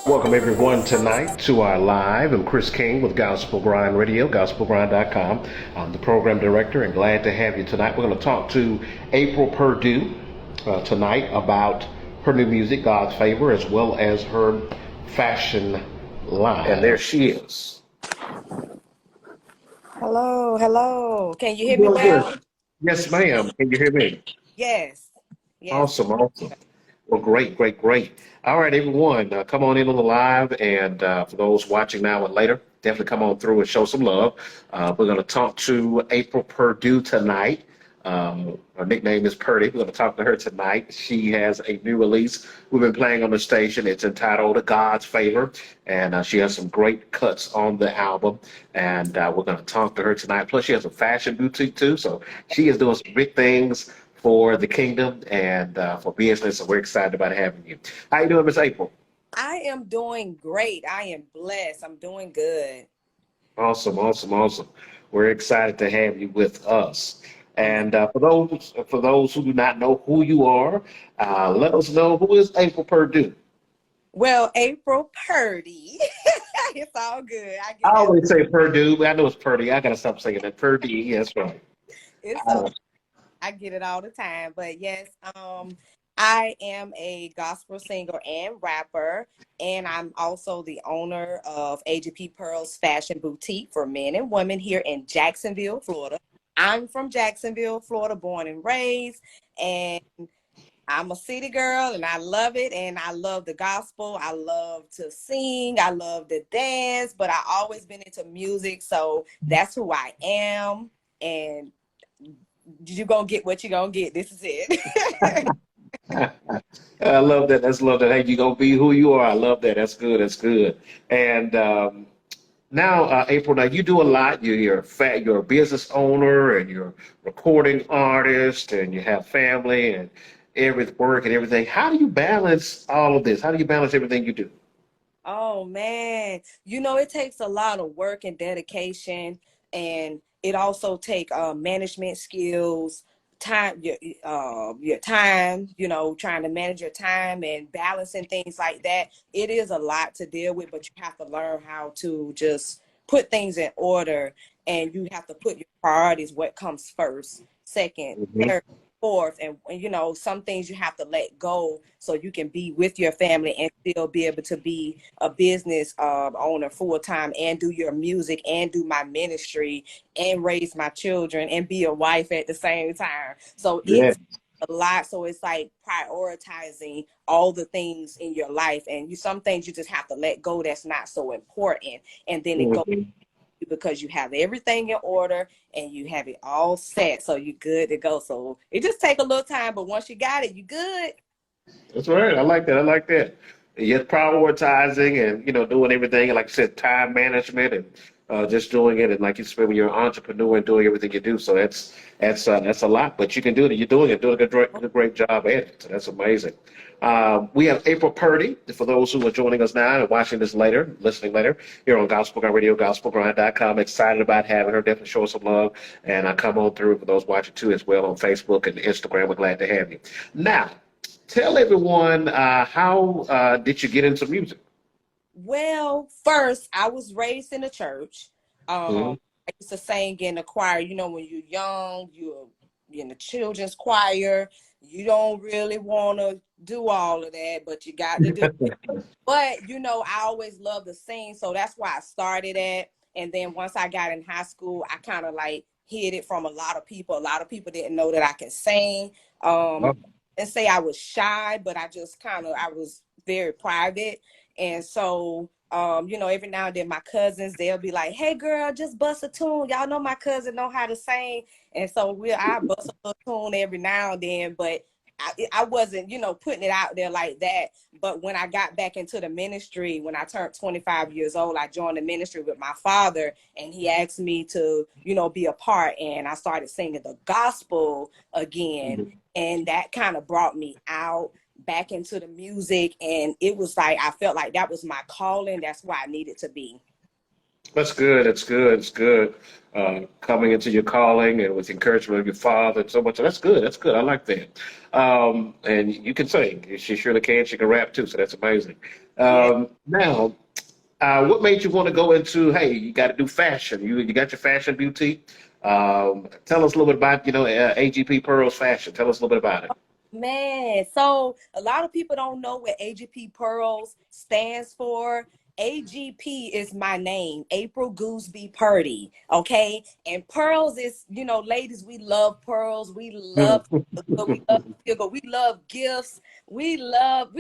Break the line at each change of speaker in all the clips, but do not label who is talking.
Welcome everyone tonight to our live. I'm Chris King with Gospel Grind Radio, gospelgrind.com. I'm the program director and glad to have you tonight. We're going to talk to April Purdue tonight about her new music, God's Favor, as well as her fashion line. And there she is.
Hello, hello. Can you hear me
Doing good.
well?
Yes, ma'am. Can you hear me?
Yes, yes.
Awesome, awesome. Well, great, great, great. All right, everyone, come on in on the live. And for those watching now and later, definitely come on through and show some love. We're going to talk to April Purdue tonight. Her nickname is Purdie. We're going to talk to her tonight. She has a new release we've been playing on the station. It's entitled God's Favor, and she has some great cuts on the album. And we're going to talk to her tonight. Plus, she has a fashion boutique too, so she is doing some big things for the kingdom and for business. So we're excited about having you. How you doing, Miss April?
I am doing great. I am blessed. I'm doing good.
Awesome, awesome, awesome. We're excited to have you with us. And for those who do not know who you are, let us know, who is April Purdue.
Well, April Purdie. It's all good. I
I
get that.
always say Purdue, but I know it's Purdie. I gotta stop saying that. Purdue, that's right.
It's so I get it all the time. But yes, I am a gospel singer and rapper, and I'm also the owner of AGP Pearl's Fashion Boutique for men and women here in Jacksonville, Florida. I'm from Jacksonville, Florida, born and raised, and I'm a city girl and I love it. And I love the gospel. I love to sing. I love to dance, but I always been into music. So that's who I am. And you're going to get what you're going to get. This is it.
I love that. That's love that. Hey, you gonna be who you are. I love that. That's good. That's good. And now, April, now you do a lot. You're a business owner and you're a recording artist and you have family and every work and everything. How do you balance all of this? How do you balance everything you do?
Oh man, it takes a lot of work and dedication, and it also take management skills, time, your time, trying to manage your time and balancing things like that. It is a lot to deal with, but you have to learn how to just put things in order, and you have to put your priorities, what comes first, second,
Mhm.
third, fourth, and some things you have to let go so you can be with your family and still be able to be a business owner full time and do your music and do my ministry and raise my children and be a wife at the same time. So
Yeah.
it's a lot. So it's like prioritizing all the things in your life, and some things you just have to let go that's not so important, and then it goes
Mhm.
because you have everything in order and you have it all set, so you're good to go. So it just take a little time, but once you got it, you good.
That's right. I like that. I like that. Just prioritizing and doing everything, and like I said, time management and just doing it. And like you said, when you're an entrepreneur and doing everything you do, so that's a lot. But you can do it. You're doing it. Doing a great job at it. So that's amazing. We have April Purdie for those who are joining us now and watching this later, listening later here on Gospel Grind Radio, gospelgrind.com. Excited about having her. Definitely show us some love, and I come on through for those watching too as well on Facebook and Instagram. We're glad to have you. Now, tell everyone, how did you get into music?
Well, first, I was raised in the church.
Hmm.
I used to sing in the choir. When you're young, you're in the children's choir. You don't really want to do all of that, but you got to do it. But, I always loved to sing, so that's why I started at. And then once I got in high school, I kind of like hid it from a lot of people. A lot of people didn't know that I could sing. And say I was shy, but I was very private. And so, every now and then my cousins, they'll be like, "Hey girl, just bust a tune." Y'all know my cousin know how to sing. And so I bust a little tune every now and then, but I wasn't, putting it out there like that. But when I got back into the ministry, when I turned 25 years old, I joined the ministry with my father, and he asked me to, be a part. And I started singing the gospel again. And that kind of brought me out back into the music. And it was like, I felt like that was my calling. That's why I needed to be.
That's good. That's good. It's good. Coming into your calling and with encouragement of your father and so much. That's good. That's good. I like that. And you can sing. She surely can. She can rap too. So that's amazing.
Yeah.
Now, what made you want to go into, hey, you got to do fashion. You got your fashion boutique. Tell us a little bit about, AGP Pearls Fashion. Tell us a little bit about it.
Man, so a lot of people don't know what AGP Pearls stands for. AGP is my name, April Gooseby Purdy. Okay. And pearls is, ladies, we love pearls. We love, we love sugar. We love gifts. We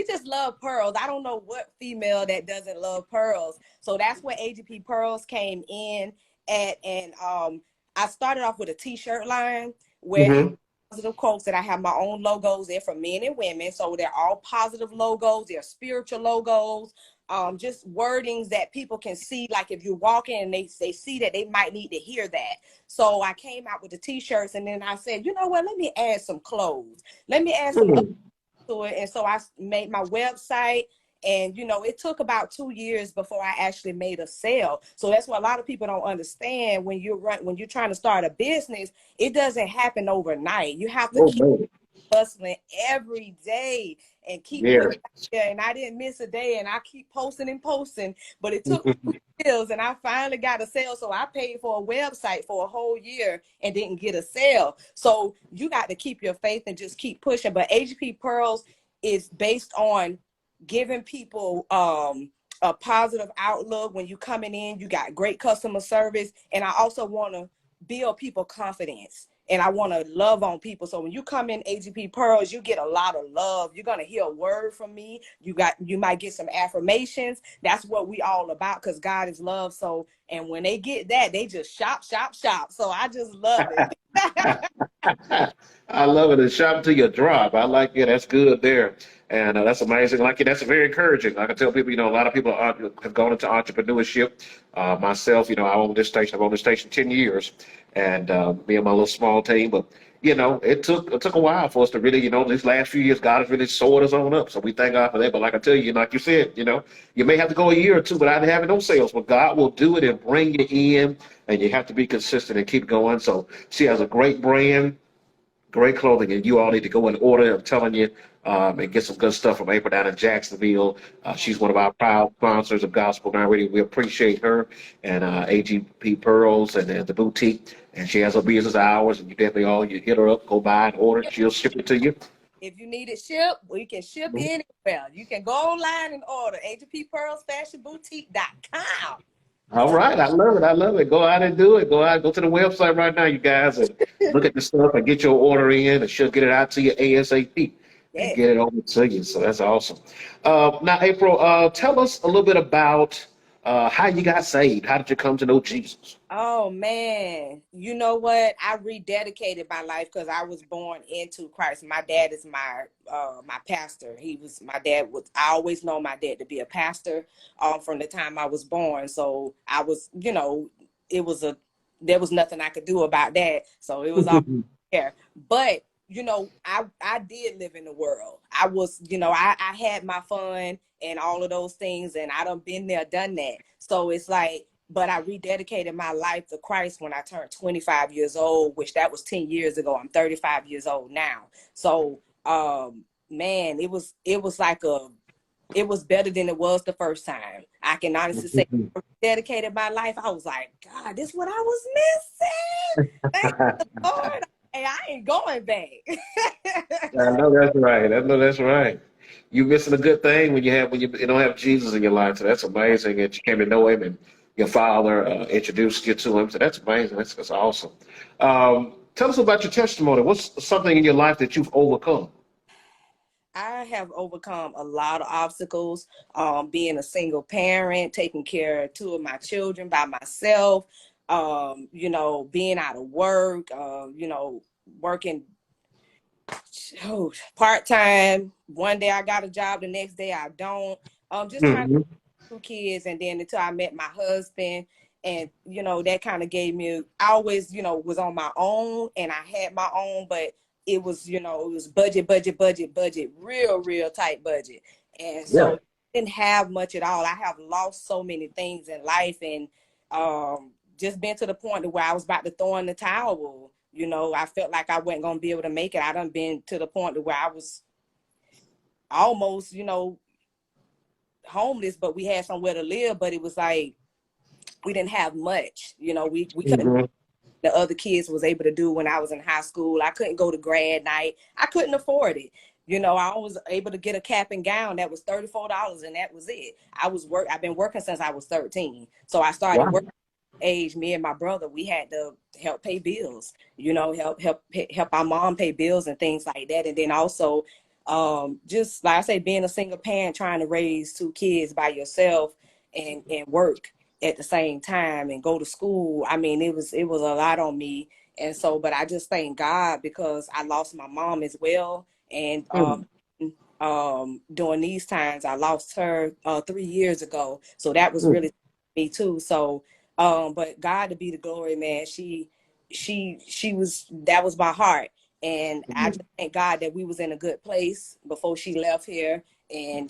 just love pearls. I don't know what female that doesn't love pearls. So that's where AGP Pearls came in at. And I started off with a t-shirt line where
Mm-hmm.
positive quotes that I have my own logos. They're for men and women. So they're all positive logos. They're spiritual logos. Just wordings that people can see. Like if you're walking and they see that, they might need to hear that. So I came out with the t-shirts and then I said, you know what, let me add some clothes. Let me add some to it. And so I made my website. And it took about 2 years before I actually made a sale. So that's what a lot of people don't understand when you're trying to start a business. It doesn't happen overnight. You have to
Oh,
keep
man.
hustling every day and keep putting
Very.
it out there. And I didn't miss a day, and I keep posting and posting. But it took me years, and I finally got a sale. So I paid for a website for a whole year and didn't get a sale. So you got to keep your faith and just keep pushing. But AGP Pearls is based on giving people a positive outlook. When you coming in, you got great customer service. And I also want to build people confidence, and I want to love on people. So when you come in AGP Pearls, you get a lot of love. You're going to hear a word from me. You might get some affirmations. That's what we all about, because God is love. So, and when they get that, they just shop, shop, shop. So I just love it.
I love it. And shop to your drop. I like it. That's good there. And that's amazing. Like it, that's very encouraging. I can tell people, a lot of people have gone into entrepreneurship. Myself, I own this station. I've owned this station 10 years, and me and my little small team. But it took a while for us to really, these last few years, God has really soared us on up. So we thank God for that. But like I tell you, like you said, you may have to go a year or two without having no sales, but God will do it and bring you in, and you have to be consistent and keep going. So she has a great brand, great clothing, and you all need to go and order. I'm telling you, and get some good stuff from April down in Jacksonville. She's one of our proud sponsors of Gospel Now Radio. We appreciate her and AGP Pearls and the boutique. And she has her business hours, and you definitely you hit her up, go buy and order. She'll ship it to you.
If you need it shipped, we can ship anywhere. You can go online and order agpearlsfashionboutique.com.
All right, I love it. I love it. Go out and do it. Go out, go to the website right now, you guys, and look at the stuff and get your order in, and she'll get it out to you ASAP and
Yeah.
get it over to you. So that's awesome. Now, April, tell us a little bit about how you got saved. How did you come to know Jesus?
Oh man, you know what? I rededicated my life because I was born into Christ. My dad is my pastor. I always know my dad to be a pastor from the time I was born. So I was, it was there was nothing I could do about that. So it was all there. But I did live in the world. I was, I had my fun and all of those things, and I done been there, done that. So it's like, but I rededicated my life to Christ when I turned 25 years old, which that was 10 years ago. I'm 35 years old now. So, man, it was better than it was the first time. I can honestly say, I dedicated my life. I was like, God, this is what I was missing. Thank the Lord. Hey, I ain't going back.
I know that's right. I know that's right. You missing a good thing when you don't have Jesus in your life. So that's amazing. And you came to know Him, and your father introduced you to Him. So that's amazing. That's awesome. Tell us about your testimony. What's something in your life that you've overcome?
I have overcome a lot of obstacles, being a single parent, taking care of two of my children by myself, being out of work, working part-time. One day I got a job, the next day I don't. Just trying to
Mhm.
two kids, and then until I met my husband, and that kind of gave me, I always was on my own, and I had my own, but it was budget, real tight budget. And
Yeah.
so didn't have much at all. I have lost so many things in life, and just been to the point to where I was about to throw in the towel. You know, I felt like I wasn't gonna be able to make it. I done been to the point to where I was almost, you know, homeless, but we had somewhere to live. But it was like we didn't have much. You know, we couldn't.
Mm-hmm.
The other kids was able to do when I was in high school. I couldn't go to grad night. I couldn't afford it. You know, I was able to get a cap and gown that was $34, and that was it. I've been working since I was 13. So I started
Wow.
working age. Me and my brother, we had to help pay bills, you know, help our mom pay bills and things like that. And then also, just like I say, being a single parent, trying to raise two kids by yourself and work at the same time and go to school. I mean, it was a lot on me. And so, but I just thank God because I lost my mom as well. And during these times, I lost her 3 years ago. So that was really me too. So but God to be the glory, man. That was my heart. And I just thank God that we was in a good place before she left here. And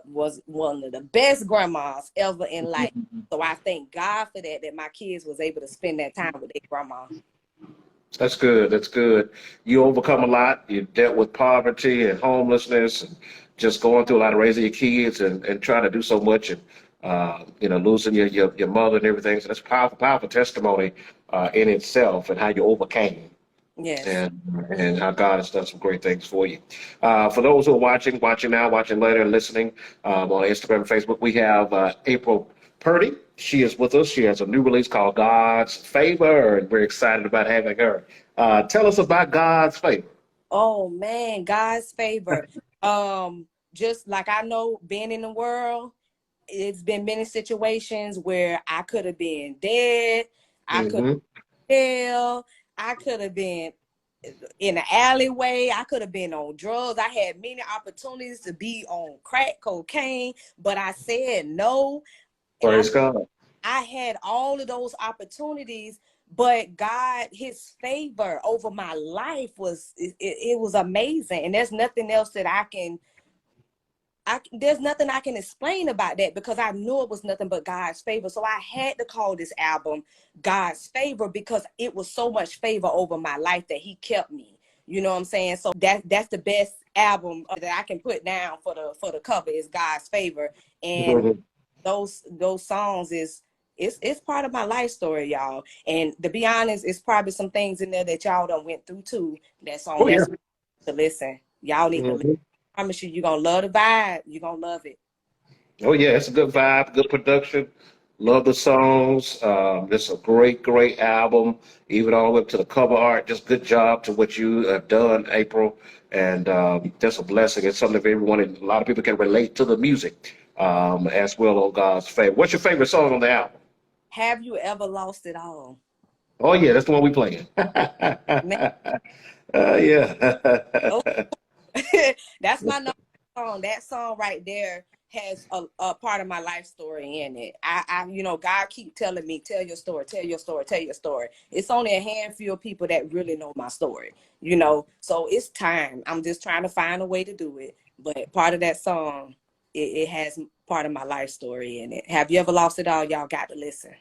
was one of the best grandmas ever in life. So I thank God for that my kids was able to spend that time with their grandma.
That's good. That's good. You overcome a lot. You dealt with poverty and homelessness and just going through a lot of raising your kids and trying to do so much and you know, losing your mother and everything. So that's powerful testimony in itself and how you overcame
Yes.
and how God has done some great things for you. For those who are watching now, watching later, and listening on Instagram and Facebook, we have April Purdie. She is with us. She has a new release called God's Favor, and we're excited about having her. Tell us about God's Favor.
Oh man, God's favor. Just like I know being in the world, it's been many situations where I could have been dead, I could
Mm-hmm.
have failed, I could have been in an alleyway, I could have been on drugs. I had many opportunities to be on crack cocaine, but I said no. And
Praise God.
I had all of those opportunities, but God, his favor over my life it was amazing. And there's nothing else that there's nothing I can explain about that because I knew it was nothing but God's favor. So I had to call this album God's Favor because it was so much favor over my life that he kept me. You know what I'm saying? So that's the best album that I can put down for the cover is God's Favor. And
Mhm.
those songs it's part of my life story, y'all. And to be honest, it's probably some things in there that y'all done went through too. That song
Oh, yeah.
that's to listen. Y'all need to listen.
Mhm.
I promise you, you're gonna love the vibe. You're gonna love it.
Oh, yeah. It's a good vibe, good production. Love the songs. It's a great album. Even all the way up to the cover art. Just good job to what you have done, April. And just a blessing. It's something that everyone, and a lot of people can relate to the music as well on God's Favor. What's your favorite song on the album?
Have you ever lost it all?
Oh, yeah. That's the one we playing.
Man, oh,
Yeah.
that's my number one song. That song right there has a part of my life story in it. You know, God keep telling me, tell your story, tell your story, tell your story. It's only a handful of people that really know my story, you know. So it's time. I'm just trying to find a way to do it. But part of that song, it has part of my life story in it. Have you ever lost it all? Y'all got to listen.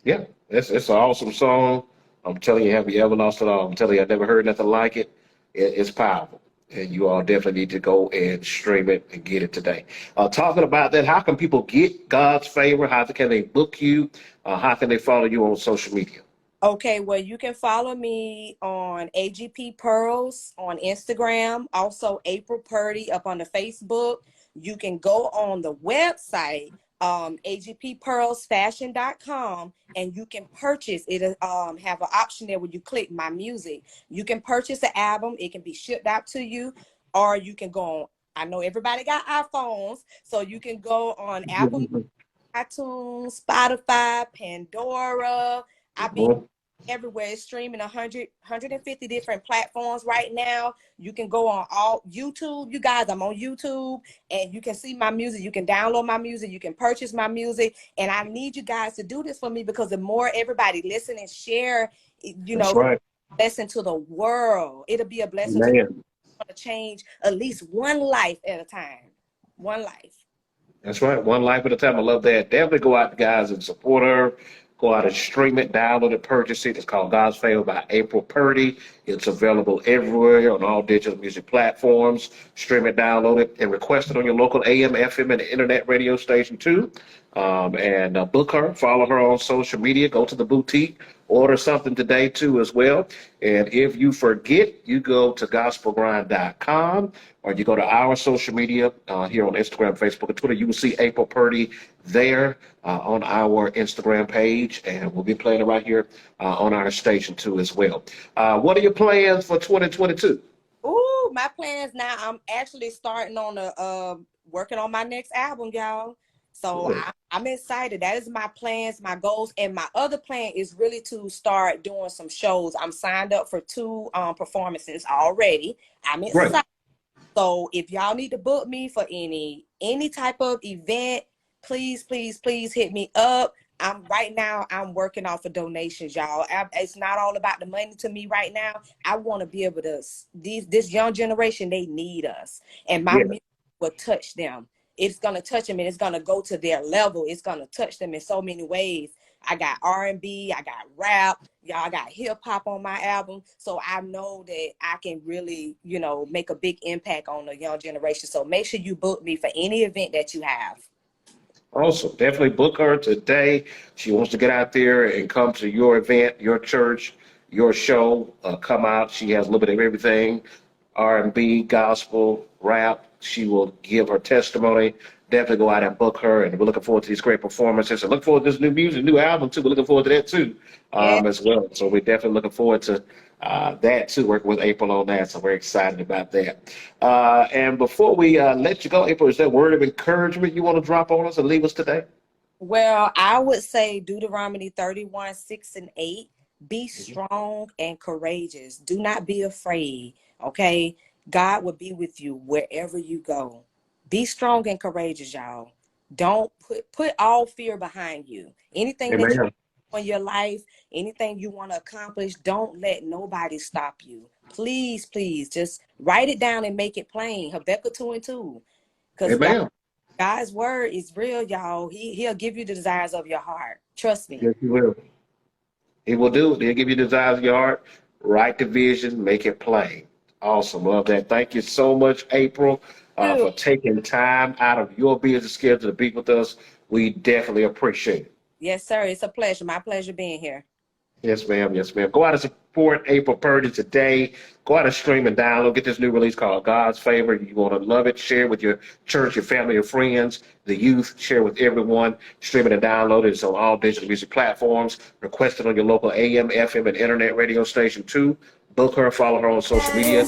Yeah, it's an awesome song. I'm telling you, have you ever lost it all? I'm telling you, I never heard nothing like it. It's powerful, and you all definitely need to go and stream it and get it today. Talking about that, how can people get God's Favor? How can they book you? How can they follow you on social media?
Okay, well, you can follow me on AGP Pearls on Instagram, also April Purdy up on the Facebook. You can go on the website, agppearlsfashion.com, and you can purchase it. Have an option there where you click my music. You can purchase the album. It can be shipped out to you, or you can go on. I know everybody got iPhones, so you can go on Apple, iTunes, Spotify, Pandora. I be everywhere. It's streaming 150 different platforms right now. You can go on all YouTube. You guys, I'm on YouTube and you can see my music. You can download my music. You can purchase my music. And I need you guys to do this for me because the more everybody listen and share, you
That's
know,
right,
blessing to the world. It'll be a blessing
man.
to change at least one life at a time. One life.
That's right. One life at a time. I love that. Definitely go out, guys, and support her. Go out and stream it, download it, purchase it. It's called God's Favor by April Purdie. It's available everywhere on all digital music platforms. Stream it, download it, and request it on your local AM, FM, and internet radio station too. And book her, follow her on social media, go to the boutique, order something today too as well. And if you forget, you go to gospelgrind.com or you go to our social media here on Instagram, Facebook, and Twitter. You will see April Purdie there on our Instagram page, and we'll be playing it right here on our station too as well. What are your plans for 2022?
Ooh, my plans now. I'm actually starting on working on my next album, y'all. So I'm excited. That is my plans, my goals, and my other plan is really to start doing some shows. I'm signed up for 2 performances already. I'm excited.
Right.
So if y'all need to book me for any type of event, please hit me up. Right now I'm working off of donations, y'all. It's not all about the money to me right now. I want to be able to, this young generation, they need us, and my music will touch them. It's going to touch them, and it's going to go to their level. It's going to touch them in so many ways. I got R&B, I got rap, y'all, I got hip hop on my album. So I know that I can really, make a big impact on the young generation. So make sure you book me for any event that you have.
Awesome. Definitely book her today. She wants to get out there and come to your event, your church, your show. Come out. She has a little bit of everything, R&B, gospel, rap. She will give her testimony. Definitely go out and book her, and we're looking forward to these great performances. And look forward to this new music, new album too. We're looking forward to that too, as well. So we're definitely looking forward to that too, working with April on that. So we're excited about that. And before we let you go, April, is there a word of encouragement you want to drop on us and leave us today?
Well, I would say Deuteronomy 31:6-8. Be strong and courageous. Do not be afraid. Okay, God will be with you wherever you go. Be strong and courageous, y'all. Don't put all fear behind you. Anything that you want in your life, anything you want to accomplish, don't let nobody stop you. Please, just write it down and make it plain. Habakkuk 2:2. Because God's word is real, y'all. He'll give you the desires of your heart. Trust me.
Yes, he will. He will do it. He'll give you the desires of your heart. Write the vision, make it plain. Awesome. Love that. Thank you so much, April, for taking time out of your busy schedule to be with us. We definitely appreciate it.
Yes, sir. It's a pleasure. My pleasure being here.
Yes, ma'am. Yes, ma'am. Go out and support April Purdie today. Go out and stream and download. Get this new release called God's Favor. You want to love it. Share with your church, your family, your friends, the youth. Share with everyone. Stream it and download it. It's on all digital music platforms. Request it on your local AM, FM, and internet radio station too. Book her, follow her on social media.